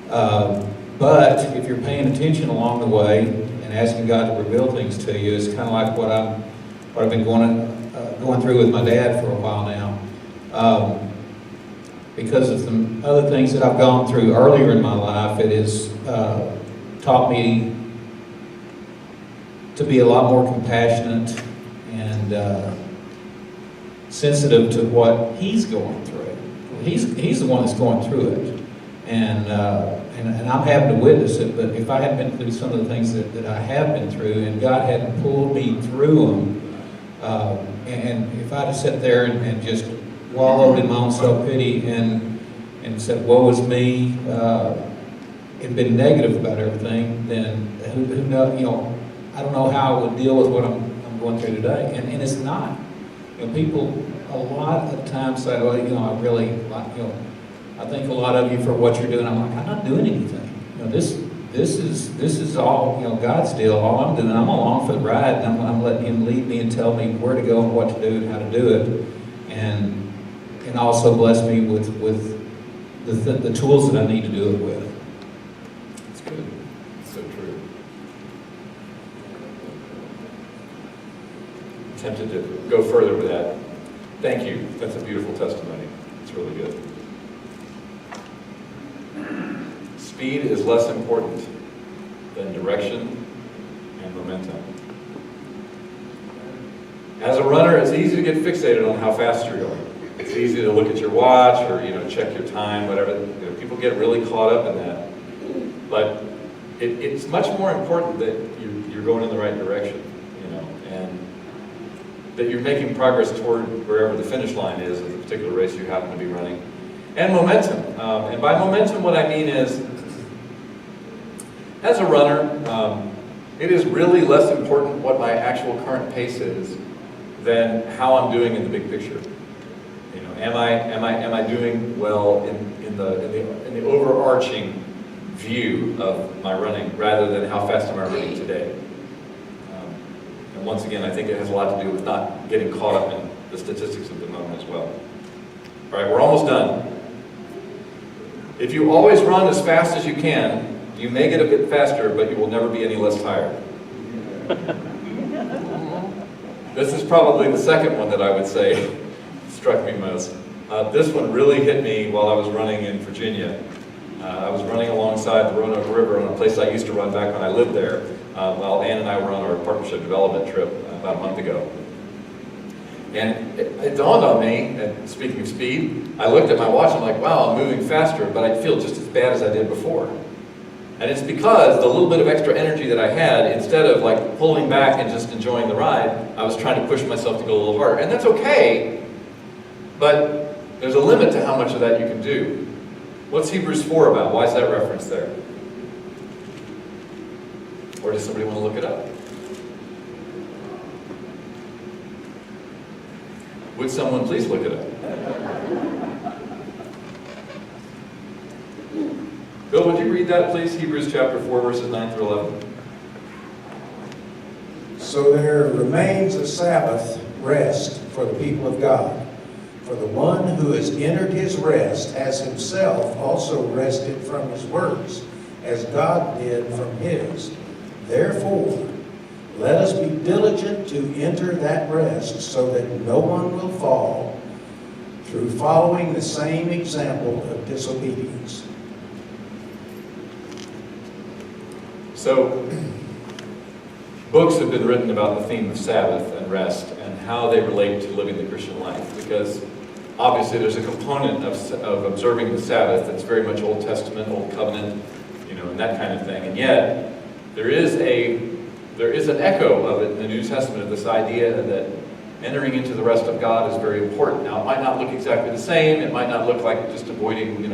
But if you're paying attention along the way and asking God to reveal things to you, it's kind of like what I've been going through with my dad for a while now. Because of some other things that I've gone through earlier in my life, it has taught me to be a lot more compassionate and sensitive to what he's going through. He's the one that's going through it, and I'm having to witness it. But if I hadn't been through some of the things that I have been through, and God hadn't pulled me through them, and if I'd have sat there and just wallowed in my own self-pity and said, woe is me, and been negative about everything, then who knows, I don't know how I would deal with what I'm going through today. And it's not. People a lot of times say, well, I really like, I thank a lot of you for what you're doing. I'm like, I'm not doing anything. This is all, God's deal. All I'm doing, I'm along for the ride, and I'm letting Him lead me and tell me where to go and what to do and how to do it. And also bless me with the tools that I need to do it with. That's good. That's so true. I'm tempted to go further with that. Thank you. That's a beautiful testimony. It's really good. Speed is less important than direction and momentum. As a runner, it's easy to get fixated on how fast you're going. It's easy to look at your watch or check your time, whatever. People get really caught up in that. But it's much more important that you're going in the right direction, and that you're making progress toward wherever the finish line is of the particular race you happen to be running. And momentum. And by momentum, what I mean is, as a runner, it is really less important what my actual current pace is than how I'm doing in the big picture. Am I doing well in the overarching view of my running, rather than how fast am I running today? And once again, I think it has a lot to do with not getting caught up in the statistics of the moment as well. All right, we're almost done. If you always run as fast as you can, you may get a bit faster, but you will never be any less tired. This is probably the second one that I would say struck me most. This one really hit me while I was running in Virginia. I was running alongside the Nrh River on a place I used to run back when I lived there, while Ann and I were on our partnership development trip about a month ago. And it dawned on me, and speaking of speed, I looked at my watch and I'm like, wow, I'm moving faster, but I feel just as bad as I did before. And it's because the little bit of extra energy that I had, instead of like pulling back and just enjoying the ride, I was trying to push myself to go a little harder. And that's okay, but there's a limit to how much of that you can do. What's Hebrews 4 about? Why is that reference there? Or does somebody want to look it up? Would someone please look it up? Bill, would you read that, please? Hebrews chapter 4, verses 9 through 11. So there remains a Sabbath rest for the people of God. For the one who has entered his rest has himself also rested from his works, as God did from his. Therefore, let us be diligent to enter that rest, so that no one will fall through following the same example of disobedience. So, books have been written about the theme of Sabbath and rest and how they relate to living the Christian life, because obviously there's a component of observing the Sabbath that's very much Old Testament, Old Covenant, and that kind of thing. And yet, there is an echo of it in the New Testament, of this idea that entering into the rest of God is very important. Now, it might not look exactly the same. It might not look like just avoiding,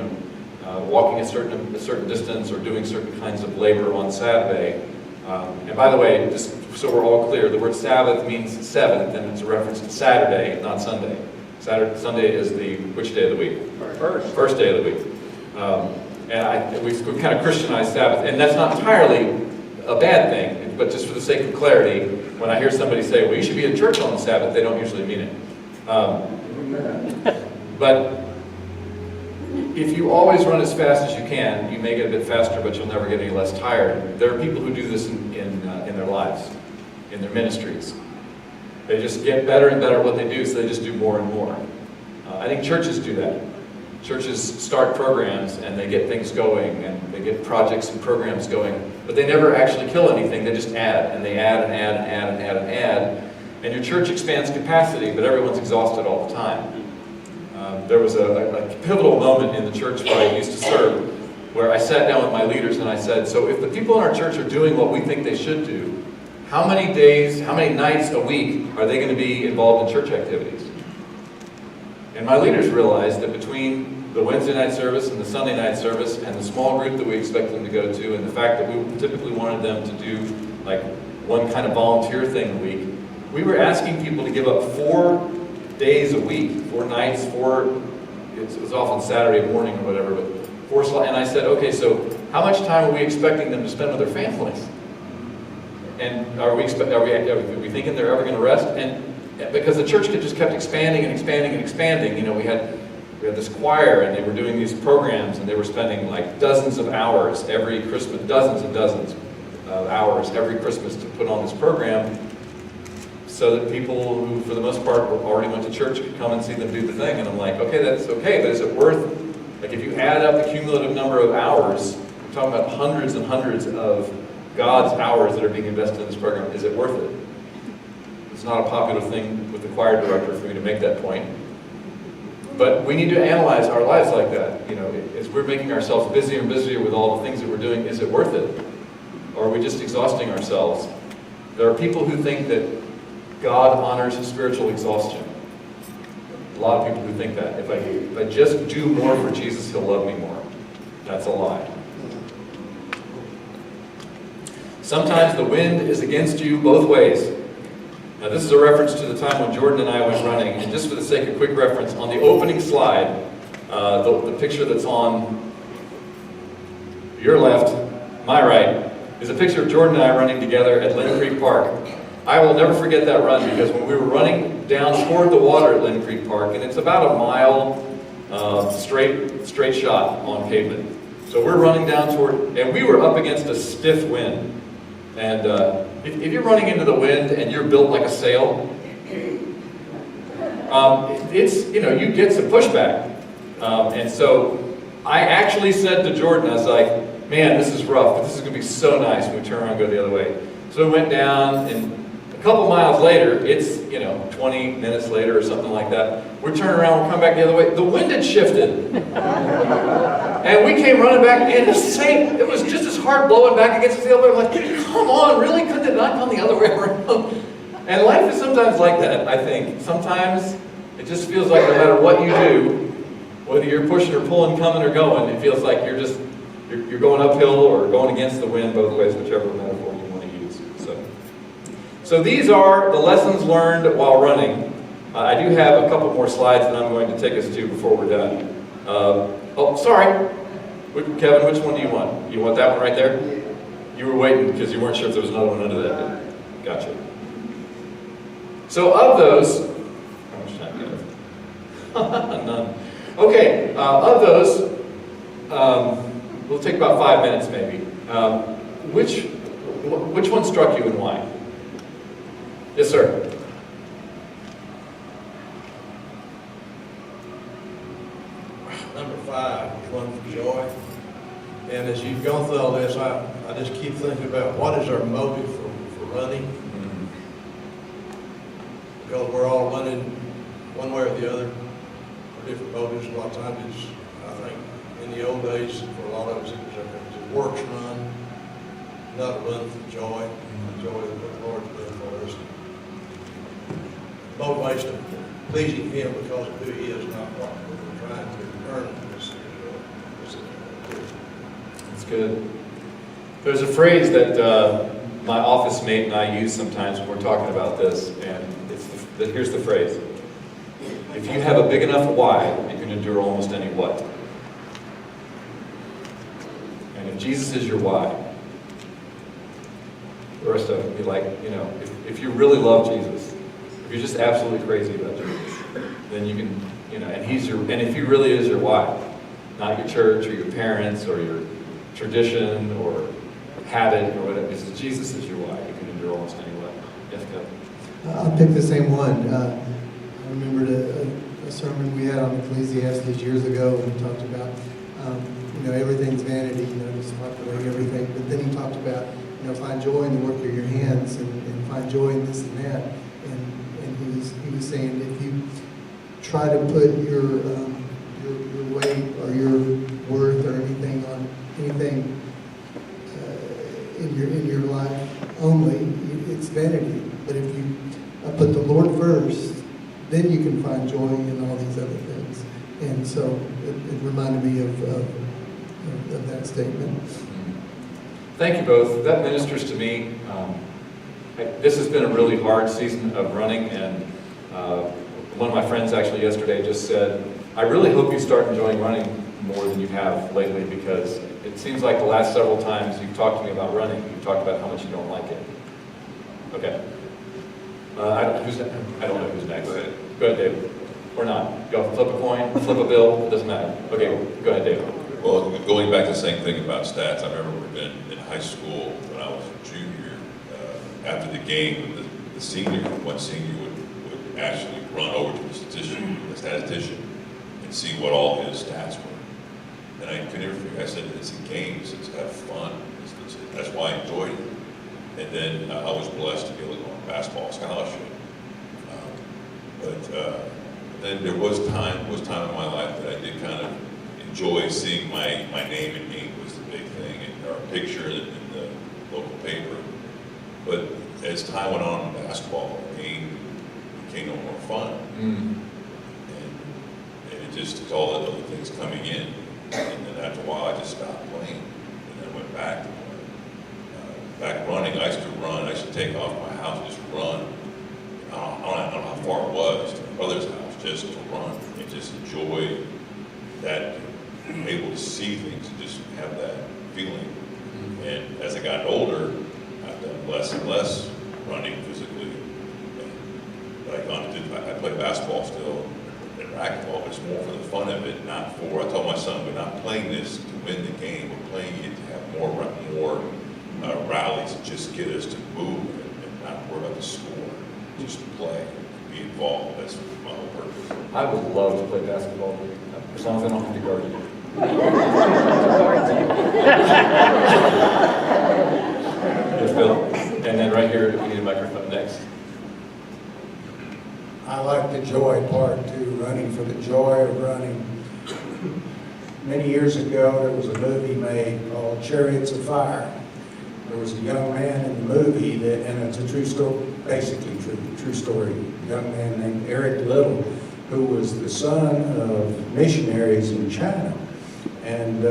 walking a certain distance or doing certain kinds of labor on Saturday. And by the way, just so we're all clear, the word Sabbath means seventh, and it's a reference to Saturday, not Sunday. Sunday is which day of the week? First day of the week. We kind of Christianized Sabbath, and that's not entirely a bad thing, but just for the sake of clarity, when I hear somebody say, well, you should be in church on the Sabbath, they don't usually mean it. But if you always run as fast as you can, you may get a bit faster, but you'll never get any less tired. There are people who do this in their lives, in their ministries. They just get better and better at what they do, so they just do more and more. I think churches do that. Churches start programs and they get things going and they get projects and programs going, but they never actually kill anything. They just add and they add and add and add and add and add. And your church expands capacity, but everyone's exhausted all the time. There was a pivotal moment in the church where I used to serve where I sat down with my leaders and I said, so if the people in our church are doing what we think they should do, how many days, how many nights a week are they going to be involved in church activities? And my leaders realized that between the Wednesday night service and the Sunday night service and the small group that we expect them to go to and the fact that we typically wanted them to do like one kind of volunteer thing a week, we were asking people to give up 4 days a week, 4 nights, it was often Saturday morning or whatever, but 4 slots. And I said, okay, so how much time are we expecting them to spend with their families? And are we thinking they're ever going to rest? And because the church just kept expanding and expanding and expanding, you know, we had this choir and they were doing these programs and they were spending like dozens of hours every Christmas, dozens and dozens of hours every Christmas to put on this program so that people who, for the most part, already went to church could come and see them do the thing. And I'm like, okay, that's okay, but is it worth, like if you add up the cumulative number of hours, we're talking about hundreds and hundreds of God's hours that are being invested in this program, is it worth it? It's not a popular thing with the choir director for me to make that point. But we need to analyze our lives like that. You know, as we're making ourselves busier and busier with all the things that we're doing, is it worth it? Or are we just exhausting ourselves? There are people who think that God honors spiritual exhaustion. A lot of people who think that. If I just do more for Jesus, he'll love me more. That's a lie. Sometimes the wind is against you both ways. Now this is a reference to the time when Jordan and I went running, and just for the sake of quick reference, on the opening slide, the picture that's on your left, my right, is a picture of Jordan and I running together at Lynn Creek Park. I will never forget that run because when we were running down toward the water at Lynn Creek Park, and it's about a mile straight shot on pavement. So we're running down toward, and we were up against a stiff wind. And if you're running into the wind and you're built like a sail, it's, you know, you get some pushback. And so I actually said to Jordan, I was like, man, this is rough, but this is going to be so nice when we turn around and go the other way. So we went down, and a couple miles later, it's, you know, 20 minutes later or something like that, we're turning around, we're coming back the other way. The wind had shifted. And we came running back, and it was just as hard blowing back against us the other way. I'm like, come on, really? Couldn't it not come the other way around? And life is sometimes like that, I think. Sometimes it just feels like no matter what you do, whether you're pushing or pulling, coming or going, it feels like you're going uphill or going against the wind, both ways, whichever metaphor you want to use. So these are the lessons learned while running. I do have a couple more slides that I'm going to take us to before we're done. Oh, sorry. Kevin, which one do you want? You want that one right there? You were waiting because you weren't sure if there was another one under that, didn't you? Gotcha. So of those, how much time do you have? None. Okay, of those, we'll take about 5 minutes maybe. Which one struck you and why? Yes, sir. Number 5 is one for joy. And as you've gone through all this, I just keep thinking about what is our motive for running. Because we're all running one way or the other for different motives. A lot of times it's, I think, in the old days, for a lot of us, it was a works run, not a run for joy. The joy of what the Lord's done for us. Motivation of pleasing Him because of who He is, not what we're trying to earn this. That's good. There's a phrase that my office mate and I use sometimes when we're talking about this, and here's the phrase. If you have a big enough why, you can endure almost any what. And if Jesus is your why, the rest of it would be like, you know, if you really love Jesus, if you're just absolutely crazy about Jesus, then you can, you know, and if he really is your why, not your church or your parents or your tradition or habit or whatever, if Jesus is your why, you can endure almost any what. Yes, Kevin? I'll pick the same one. I remembered a sermon we had on Ecclesiastes years ago, and he talked about, you know, everything's vanity, you know, just wipe away everything. But then he talked about, you know, find joy in the work of your hands and find joy in this and that. And he was saying if you try to put your weight or your worth or anything on anything in your life only, it's vanity. But if you put the Lord first, then you can find joy in all these other things. And so it reminded me of that statement. Thank you both. That ministers to me. This has been a really hard season of running, and one of my friends actually yesterday just said, I really hope you start enjoying running more than you have lately, because it seems like the last several times you've talked to me about running, you've talked about how much you don't like it. Okay. I don't know who's next. Go ahead, David. Or not. Go flip a coin, flip a bill, it doesn't matter. Okay, go ahead, David. Well, going back to the same thing about stats, I remember in high school when I was a junior, after the game, one senior would actually run over to the statistician, and see what all his stats were. And I could never figure, I said, it's a game, it's to have fun. That's why I enjoyed it. And then I was blessed to be able to go on a basketball scholarship. But then there was time in my life that I did kind of enjoy seeing my name in ink was the big thing, and our picture in the local paper. But as time went on in basketball, the game became no more fun. And it just, all the other things coming in. And then after a while, I just stopped playing. And then went back running. I used to run. I used to take off my house and just run. I don't know how far it was to my brother's house, just to run and just enjoy that, able to see things and just have that feeling. And as I got older, I've done less and less running physically. But I play basketball still and racquetball, but it's more for the fun of it, not for, I told my son, we're not playing this to win the game, we're playing it to have more rallies and just get us to move and not worry about the score, just play, be involved. That's my whole purpose. I would love to play basketball, as long as I don't have to guard you. Yes, Bill. And then right here, we need a microphone next. I like the joy part too, running for the joy of running. Many years ago, there was a movie made called Chariots of Fire. There was a young man in the movie and it's a true story, basically true story, a young man named Eric Little, who was the son of missionaries in China. And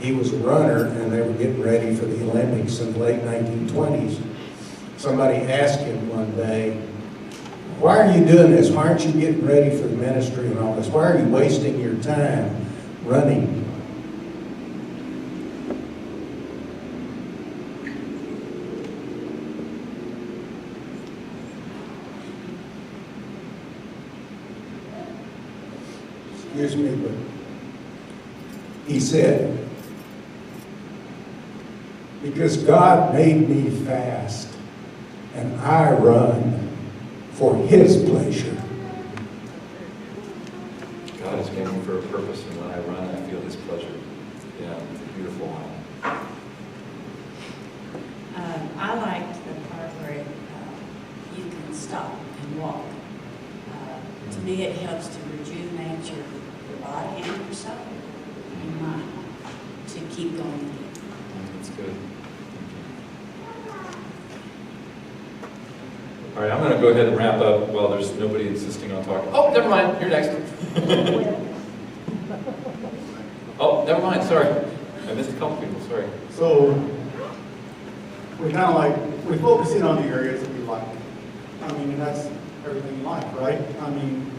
he was a runner, and they were getting ready for the Olympics in the late 1920s. Somebody asked him one day, why are you doing this? Why aren't you getting ready for the ministry and all this? Why are you wasting your time running? Excuse me, but he said, because God made me fast, and I run for His pleasure. God has made me for a purpose, and when I run, I feel His pleasure. Yeah, it's a beautiful line. I liked the part where you can stop and walk. To me, it helps to rejuvenate your body and your soul and mind to keep going. That's good. All right, I'm going to go ahead and wrap up while there's nobody insisting on talking. Oh, never mind. You're next. Oh, never mind. Sorry. I missed a couple people. Sorry. So we're kind of like, we're focusing on the areas that we like. I mean, and that's everything in life, right? I mean,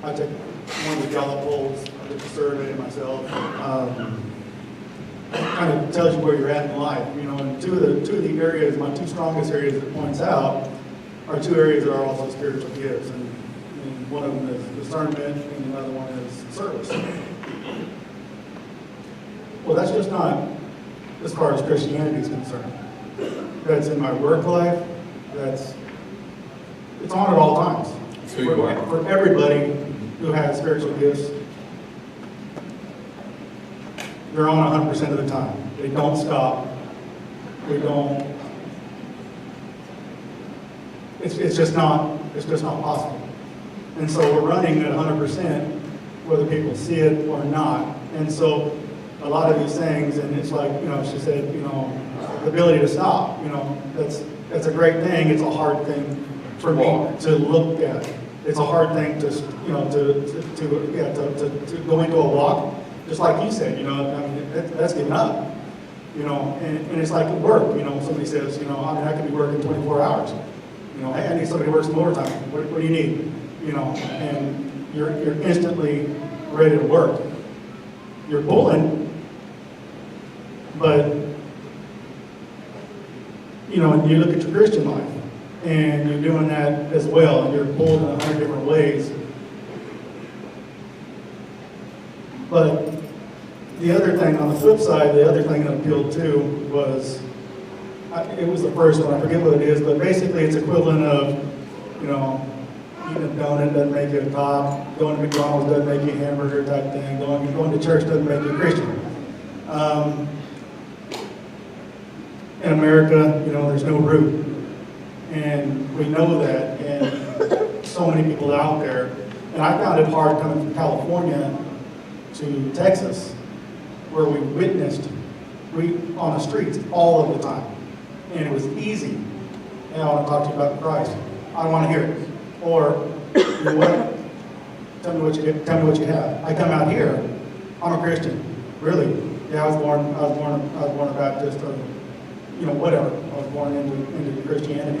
I took one of the Gallup polls, I did the survey myself. It kind of tells you where you're at in life, you know, and two of the areas, my two strongest areas it points out are two areas that are also spiritual gifts, and one of them is discernment, and another one is service. Well, that's just not as far as Christianity is concerned. That's in my work life, it's on at all times. It's who you are. For everybody who has spiritual gifts, they're on 100% of the time. They don't stop. They don't. It's just not possible. And so we're running at 100%, whether people see it or not. And so a lot of these things, and it's like, you know, she said, you know, the ability to stop, you know, that's a great thing. It's a hard thing for me to look at. It's a hard thing to, you know, to go into a walk. Just like you said, you know, I mean, that's giving up, you know, and it's like at work, you know, somebody says, you know, I mean, I could be working 24 hours, you know, hey, I need somebody who works some overtime, what do you need, you know, and you're instantly ready to work. You're pulling, but, you know, you look at your Christian life, and you're doing that as well, and you're pulled in 100 different ways. But the other thing, on the flip side, the other thing that appealed to was, it was the first one, I forget what it is, but basically it's equivalent of, you know, eating a donut doesn't make you a top, going to McDonald's doesn't make you a hamburger type thing, going to church doesn't make you a Christian. In America, you know, there's no root. And we know that, and so many people out there. And I found it hard coming from California to Texas, where we witnessed on the streets all of the time. And it was easy. And I want to talk to you about Christ. I don't want to hear it. Or, you know what? Tell me what you have. I come out here, I'm a Christian. Really? Yeah, I was born a Baptist, or, you know, whatever. I was born into Christianity.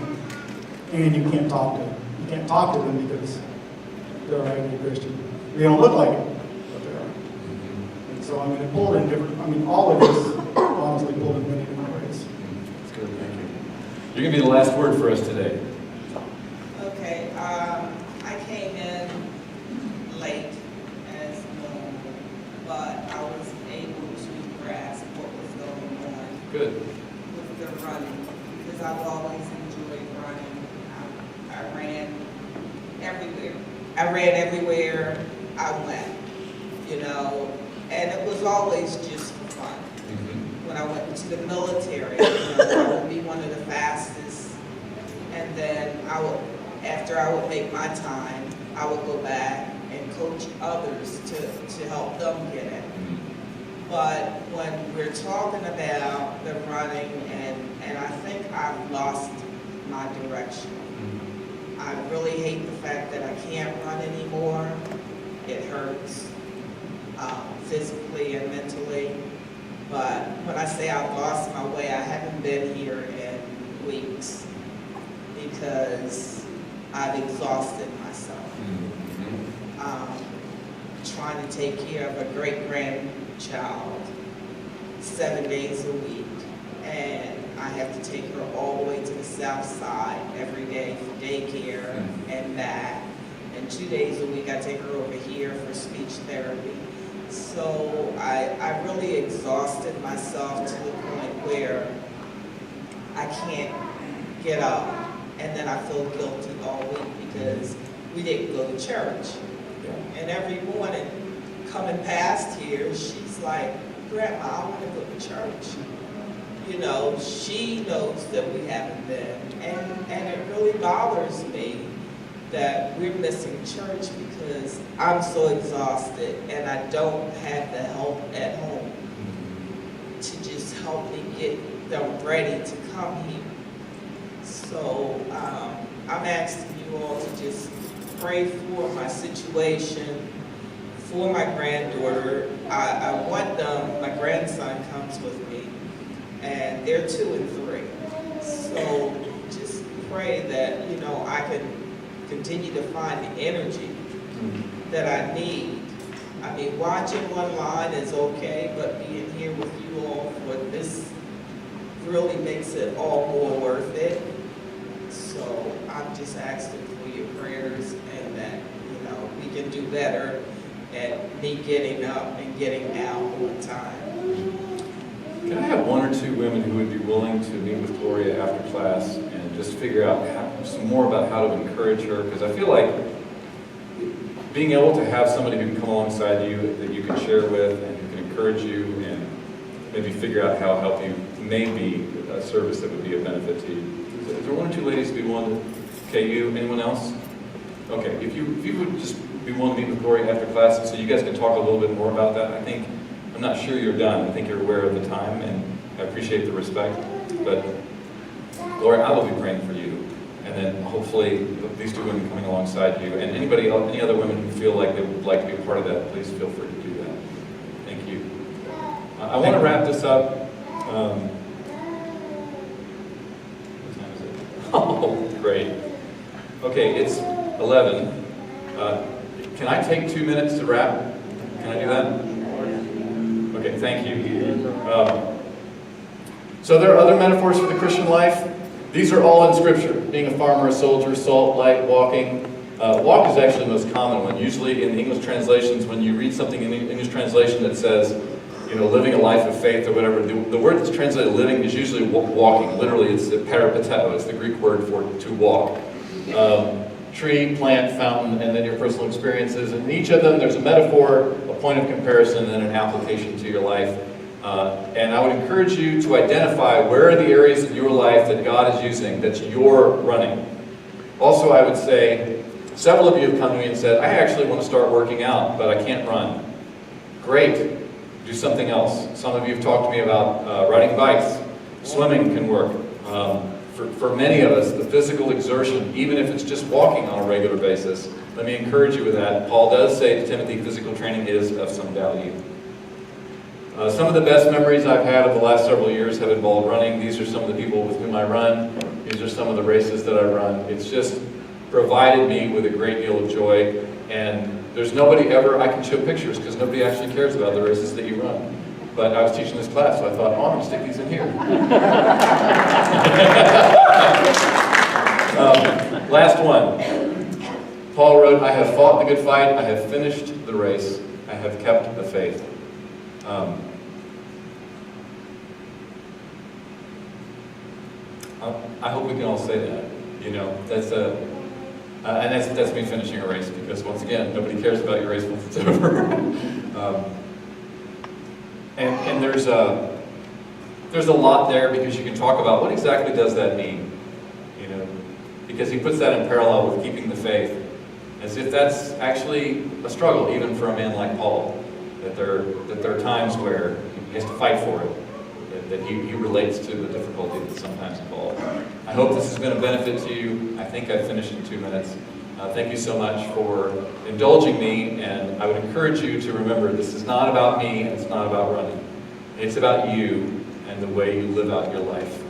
And you can't talk to them. You can't talk to them because they're already a Christian. They don't look like it, but they are. And so, I mean, it pulled in different, I mean, all of this honestly pulled in many different ways. That's good, thank you. You're going to be the last word for us today. Okay, I came in late as normal, but I was able to grasp what was going on. Good. With the running, because I've always enjoyed running. I ran everywhere. I ran everywhere I went, you know, and it was always just for fun. Mm-hmm. When I went into the military, you know, I would be one of the fastest, and then after I would make my time, I would go back and coach others to help them get it. But when we're talking about the running, and I think I've lost my direction. I really hate the fact that I can't run anymore. It hurts physically and mentally. But when I say I've lost my way, I haven't been here in weeks because I've exhausted myself. Trying to take care of a great-grandchild 7 days a week. And I have to take her all the way to the south side every day for daycare and back. And 2 days a week I take her over here for speech therapy. So I really exhausted myself to the point where I can't get up. And then I feel guilty all week because we didn't go to church. And every morning coming past here, she's like, Grandma, I want to go to church. You know, she knows that we haven't been. And it really bothers me that we're missing church because I'm so exhausted and I don't have the help at home to just help me get them ready to come here. So I'm asking you all to just pray for my situation, for my granddaughter. I want them, my grandson comes with me, and they're 2 and 3. So just pray that, you know, I can continue to find the energy that I need. I mean, watching one line is okay, but being here with you all for this really makes it all more worth it. So I'm just asking for your prayers and that, you know, we can do better at me getting up and getting out on time. Can I have one or two women who would be willing to meet with Gloria after class and just figure out some more about how to encourage her? Because I feel like being able to have somebody who can come alongside you that you can share with and who can encourage you and maybe figure out how to help you may be a service that would be of benefit to you. Is there one or two ladies who would be willing to? Okay, you, anyone else? Okay, if you would just be willing to meet with Gloria after class so you guys can talk a little bit more about that. I'm not sure you're done. I think you're aware of the time and I appreciate the respect. But Gloria, I will be praying for you. And then hopefully these two women coming alongside you and anybody else, any other women who feel like they would like to be a part of that, please feel free to do that. Thank you. I want to wrap this up. What time is it? Oh, great. Okay, it's 11. Can I take 2 minutes to wrap? Can I do that? Okay, thank you. So there are other metaphors for the Christian life. These are all in Scripture. Being a farmer, a soldier, salt, light, walking. Walk is actually the most common one. Usually in English translations, when you read something in the English translation that says, you know, living a life of faith or whatever, the word that's translated living is usually walking. Literally, it's the peripateo. It's the Greek word for to walk. Tree, plant, fountain, and then your personal experiences. And in each of them, there's a metaphor, a point of comparison, and then an application to your life. And I would encourage you to identify where are the areas in your life that God is using, that you're running. Also, I would say, several of you have come to me and said, I actually want to start working out, but I can't run. Great. Do something else. Some of you have talked to me about riding bikes. Swimming can work. For many of us, the physical exertion, even if it's just walking on a regular basis, let me encourage you with that. Paul does say to Timothy, physical training is of some value. Some of the best memories I've had of the last several years have involved running. These are some of the people with whom I run. These are some of the races that I run. It's just provided me with a great deal of joy. And there's nobody ever, I can show pictures because nobody actually cares about the races that you run. But I was teaching this class, so I thought, oh, I'm going to stick these in here. Last one. Paul wrote, I have fought the good fight, I have finished the race, I have kept the faith. I hope we can all say that. You know, and that's me finishing a race because once again, nobody cares about your race once it's over. And there's a lot there because you can talk about what exactly does that mean, you know, because he puts that in parallel with keeping the faith, as if that's actually a struggle even for a man like Paul, that there are times where he has to fight for it, that he relates to the difficulty that's sometimes involved. I hope this has been a benefit to you. I think I've finished in 2 minutes. Thank you so much for indulging me, and I would encourage you to remember this is not about me and it's not about running. It's about you and the way you live out your life.